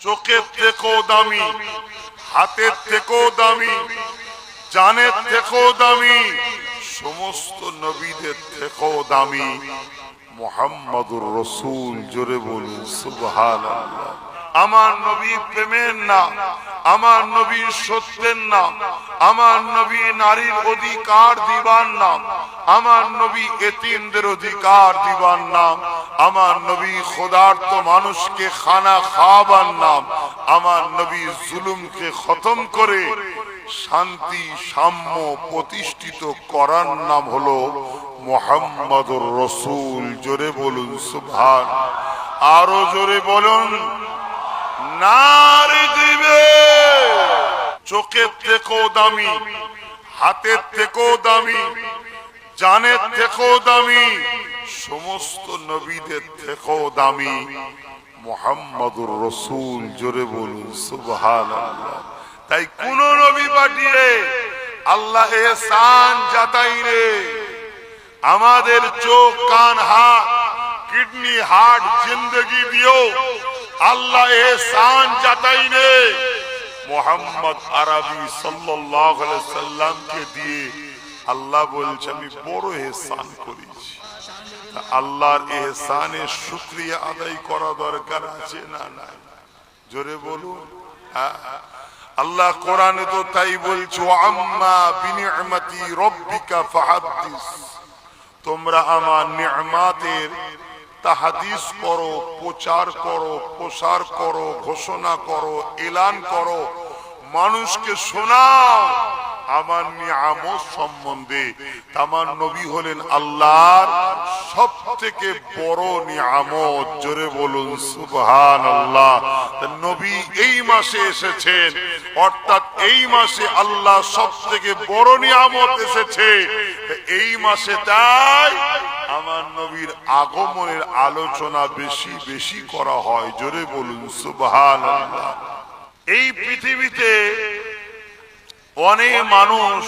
চোখের থেকেও দামি, হাতের থেকেও দামি, জানের থেকেও দামি, সমস্ত নবীদের থেকেও দামি মুহাম্মাদুর রাসূল। জোরে বলুন সুবহানাল্লাহ। আমার নবী প্রেমের নাম, আমার নবী সত্যের নাম, আমার নবী নারীর অধিকার দিবার নাম, আমার নবী এতিমদের অধিকার দিবার নাম, আমার নবী ক্ষুধার্ত মানুষকে খানা খাওয়াবার নাম, আমার নবী জুলুমকে খতম করে শান্তি সাম্য প্রতিষ্ঠিত করার নাম হলো মুহাম্মাদুর রাসূল। জোরে বলুন সুবহান। আরো জোরে বলুন নারে দিবে। চোখের থেকেও দামি, হাতের থেকেও দামি, জানের থেকেও দামি, সমস্ত নবীদের থেকেও দামি মুহাম্মাদুর রাসূল। জোরে বলুন সুবহানাল্লাহ। তাই কোন নবী পাঠিয়ে আল্লাহ এহসান জাতাই রে, আমাদের চোখ কান হাত কিডনি হার্ট জিন্দগি দিও আল্লাহ এহসান জাতাই রে মুহাম্মদ আরবি সাল্লাল্লাহু আলাইহি সাল্লামকে দিয়ে আল্লাহ বলছে আমি বড় এহসান করেছি। আল্লাহর এহসানের শুকরিয়া আদায় করা দরকার আছে না নাই? জোরে বলুন। আল্লাহ কোরআনে তো তাই বলছো, আম্মা বিনিআমাতি রাব্বিকা ফাহাদ্দিস, তোমরা আমার নিয়ামতের তাহাদিস করো, প্রচার করো, প্রসার করো, ঘোষণা করো, এলান করো, মানুষকে শোনাও আমার নিয়ামত সম্বন্ধে। আমার নবী হলেন আল্লাহর সব থেকে বড় নিয়ামত। জোরে বলুন সুবহানাল্লাহ। নবী এই মাসে এসেছেন, অর্থাৎ এই মাসে আল্লাহ সব থেকে বড় নিয়ামত এসেছে এই মাসে, তাই আমার নবীর আগমনের আলোচনা বেশি বেশি করা হয়। জোরে বলুন সুবহানাল্লাহ। এই পৃথিবীতে অনেক মানুষ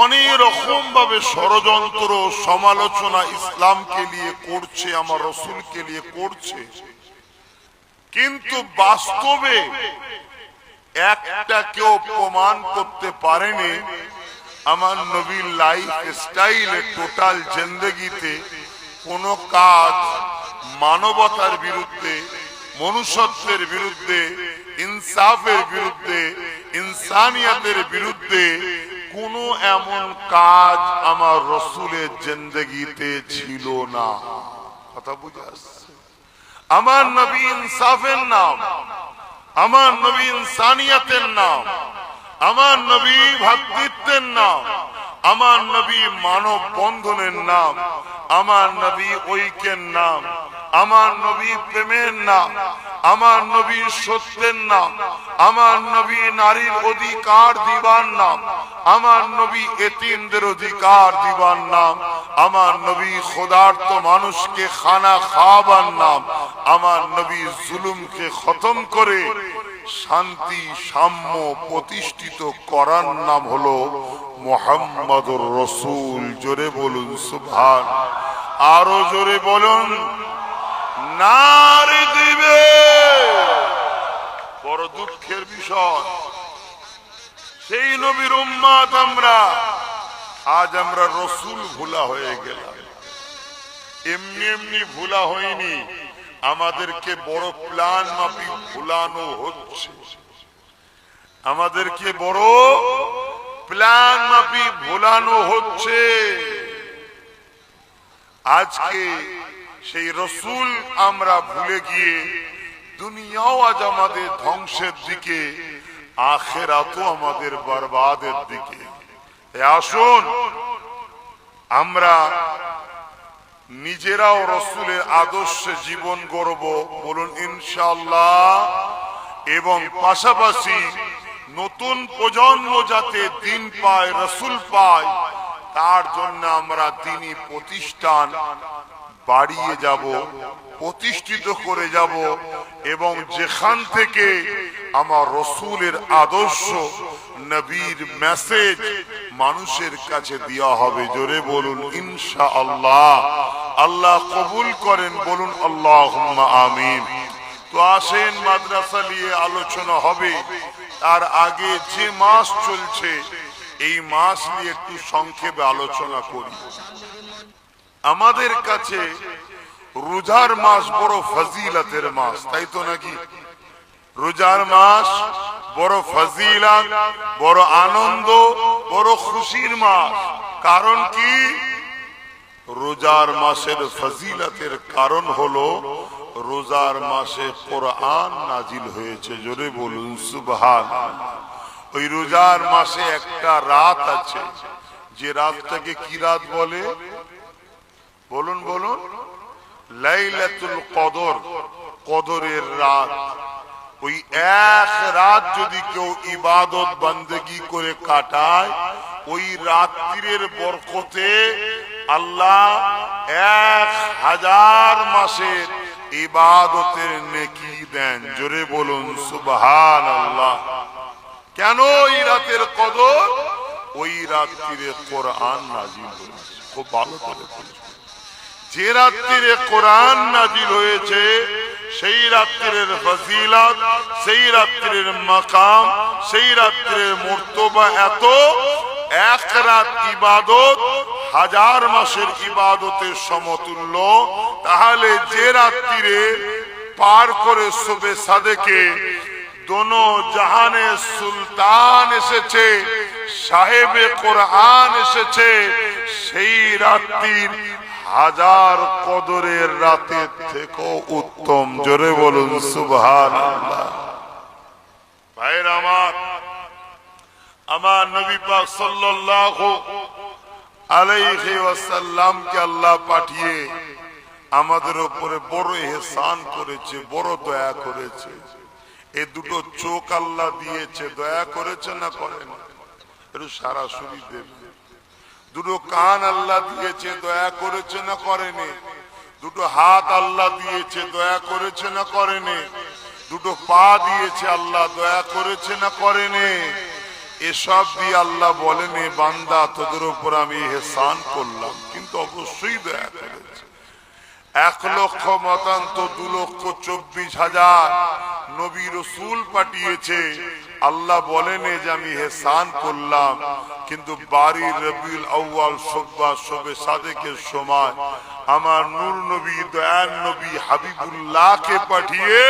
অনেক রকম ভাবে ষড়যন্ত্র সমালোচনা ইসলামকে নিয়ে করছে, আমার রসুলকে নিয়ে করছে, কিন্তু বাস্তবে একটা কেউ প্রমাণ করতে পারেনি আমার নবীর লাইফ স্টাইলে টোটাল জিন্দেগিতে কোন কাজ মানবতার বিরুদ্ধে, মনুষ্যত্বের বিরুদ্ধে, ইনসাফের বিরুদ্ধে, ইনসানিয়াতের বিরুদ্ধে কোন এমন কাজ আমার রসুলের জিন্দেগিতে ছিল না। কথা বুঝে আসছে? আমার নবী ইনসাফের নাম, আমার নবী ইনসানিয়াতের নাম, আমার নবী ভ্রাতৃত্বের নাম, আমার নবী মানব বন্ধনের নাম, আমার নবী ঐক্যের নাম, আমার নবী প্রেমের নাম, আমার নবী সত্যের নাম, আমার নবী নারীর অধিকার দিবার নাম, আমার নবী এতিমদের অধিকার দিবার নাম, আমার নবী ক্ষুধার্ত মানুষকে খানা খাওয়াবার নাম, আমার নবী জুলুমকে খতম করে শান্তি সাম্য প্রতিষ্ঠিত করার নাম হলো মুহাম্মাদুর রাসূল। জোরে বলুন সুবহান। আরো জোরে বলুন নারে দিবে। বড় দুঃখের বিষয়, সেই নবীর উম্মত আমরা, আজ আমরা রসুল ভুলা হয়ে গেলাম। এমনি এমনি ভুলা হয়নি, আমাদেরকে বড় প্ল্যান মাফিক ভুলানো হচ্ছে, আমাদেরকে বড় প্ল্যান মাফিক ভুলানো হচ্ছে। আজকে সেই রসুল আমরা ভুলে গিয়ে দুনিয়াও আজ আমাদের ধ্বংসের দিকে, আখিরাতও আমাদের বরবাদের দিকে। আসুন আমরা নিজেরাও রসুলের আদর্শে জীবন গড়ব, বলুন ইনশাআল্লাহ। এবং পাশাপাশি নতুন প্রজন্ম যাতে দিন পায়, রসুল পায়, তার জন্য আমরা দিনী প্রতিষ্ঠান বাড়িয়ে যাব, প্রতিষ্ঠিত করে যাব, এবং যেখান থেকে আমার রসুলের আদর্শ নবীর মেসেজ মানুষের কাছে দেওয়া হবে। জোরে বলুন ইনশাআল্লাহ। আল্লাহ কবুল করেন, বলুন আল্লাহুম্মা আমিন। তো তো আসেন মাদ্রাসা নিয়ে আলোচনা হবে, তার আগে যে মাস চলছে এই মাস নিয়ে একটু সংক্ষেপে আলোচনা করি। আমাদের কাছে রোজার মাস বড় ফজিলতের মাস, তাই তো নাকি? রোজার মাস বড় ফজিলত, বড় আনন্দ, বড় খুশির মাস। কারণ কি? রোজার মাসের ফজিলতের কারণ হলো রোজার মাসে কোরআন নাজিল হয়েছে। জোরে বলুন সুবহানাল্লাহ। ওই রোজার মাসে একটা রাত আছে, যে রাতটাকে কি রাত বলে? বলুন বলুন। লাইলাতুল কদর, কদরের রাত। ওই এক রাত যদি কেউ ইবাদত বন্দেগী করে কাটায়, ওই রাত্রির বরকতে আল্লাহ 1000 মাসের ইবাদতের নেকি দেন। জোরে বলুন সুবহানাল্লাহ। কেন এই রাতের কদর? ওই রাত্রিরে কোরআন নাজিল হয়েছে। খুব ভালো করে বুঝবেন, যে রাত্রিরে কোরআন নাজিল হয়েছে সেই রাত্রির ফজিলত, সেই রাত্রির মাকাম, সেই রাত্রির মর্তবা এত, এক রাত ইবাদত 1000 মাসের ইবাদতের সমতুল্য। তাহলে যে রাত্রিরে পার করে শবে সাদেকে দোনো জাহানের সুলতান এসেছে, সাহেবে কোরআন এসেছে, সেই রাত্রির 1000 কদরের রাতের থেকেও উত্তম। জোরে বলুন সুবহানাল্লাহ। ভাইরা আমার, আমার নবী পাক সাল্লাল্লাহু আলাইহি ওয়াসাল্লামকে আল্লাহ পাঠিয়ে আমাদের উপরে বড় ইহসান করেছে, বড় দয়া করেছে। এই দুটো চোখ আল্লাহ দিয়েছে, দয়া করেছে না করেন? একটু সরাসরি দেবে। দুটো কান আল্লাহ দিয়েছে, দয়া করেছে না করেনি? দুটো হাত আল্লাহ দিয়েছে, দয়া করেছে না করেনি? দুটো পা দিয়েছে আল্লাহ, দয়া করেছে না করেনি? এসব দিয়ে আল্লাহ বলেনি বান্দা তোদের উপর আমি ইহসান করলাম, কিন্তু অবশ্যই দয়া করেছে। 1,00,000 মতান্ত 2,24,000 নবী রসুল পাঠিয়েছে, আল্লাহ বলেনি যে আমি ইহসান করলাম, কিন্তু 12 রবিউল আউয়াল শবে সাদেকের সময় আমার নূর নবী, দয়ান নবী হাবিবুল্লাহকে পাঠিয়ে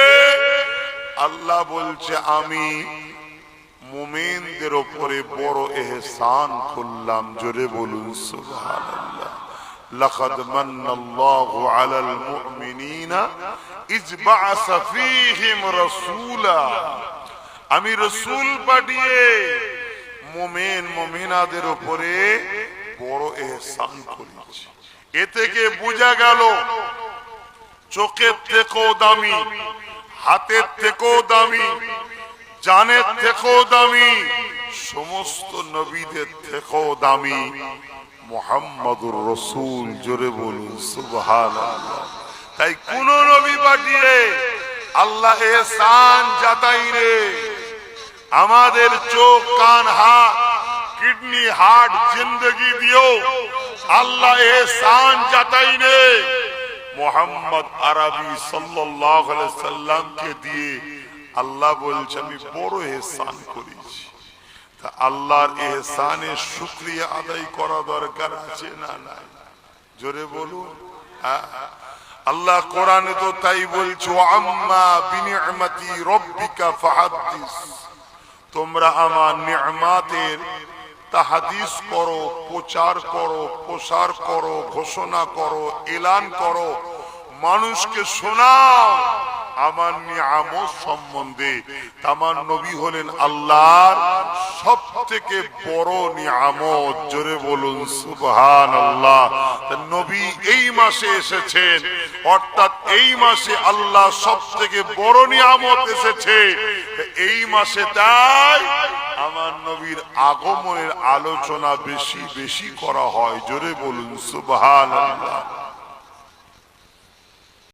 আল্লাহ বলছে আমি মুমিনদের উপরে বড় ইহসান করলাম। জোরে বলুন সুবহানাল্লাহ। লাকাদ মান্নাল্লাহু আলাল মুমিনিনা ইয বা'আসা ফীহিম রাসূলা। আমি রাসূল পাঠিয়ে মুমিন মুমিনাদের উপরে বড় ইহসান করেছি। এ থেকে বোঝা গেল চোখের থেকেও দামি, হাতের থেকেও দামি, জানের থেকেও দামি, সমস্ত নবীদের থেকেও দামি মুহাম্মাদুর রাসূল। জোরে বলুন সুবহানাল্লাহ। তাই কোন নবী পাঠিয়ে আল্লাহ ইহসান জাতাই রে। আমাদের চোখ, কান, হাত, কিডনি, হার্ট, জিন্দগি দিও আল্লাহ ইহসান জাতাই রে। মুহাম্মদ আরবি সাল্লাল্লাহু আলাইহি সাল্লামকে দিয়ে আল্লাহ বলছে আমি বড় ইহসান করেছি। তা আল্লাহর ইহসানের শুকরিয়া আদায় করা দরকার আছে না নাই? জোরে বলুন। আল্লাহ কোরআনে তো তাই বলছো, আম্মা বিনি'মাতি রাব্বিকা ফাহাদ্দিস। তোমরা আমার নিয়ামতের তাহাদিস করো, প্রচার করো, প্রসার করো, ঘোষণা করো, এলান করো, মানুষকে শোনাও আমার নিয়ামত সম্বন্ধে। আমার নবী হলেন আল্লাহর সব থেকে বড় নিয়ামত। জোরে বলুন সুবহানাল্লাহ। নবী এই মাসে এসেছেন, অর্থাৎ এই মাসে আল্লাহ সব থেকে বড় নিয়ামত এসেছে এই মাসে। তাই আমার নবীর আগমনের আলোচনা বেশি বেশি করা হয়। জোরে বলুন সুবহানাল্লাহ।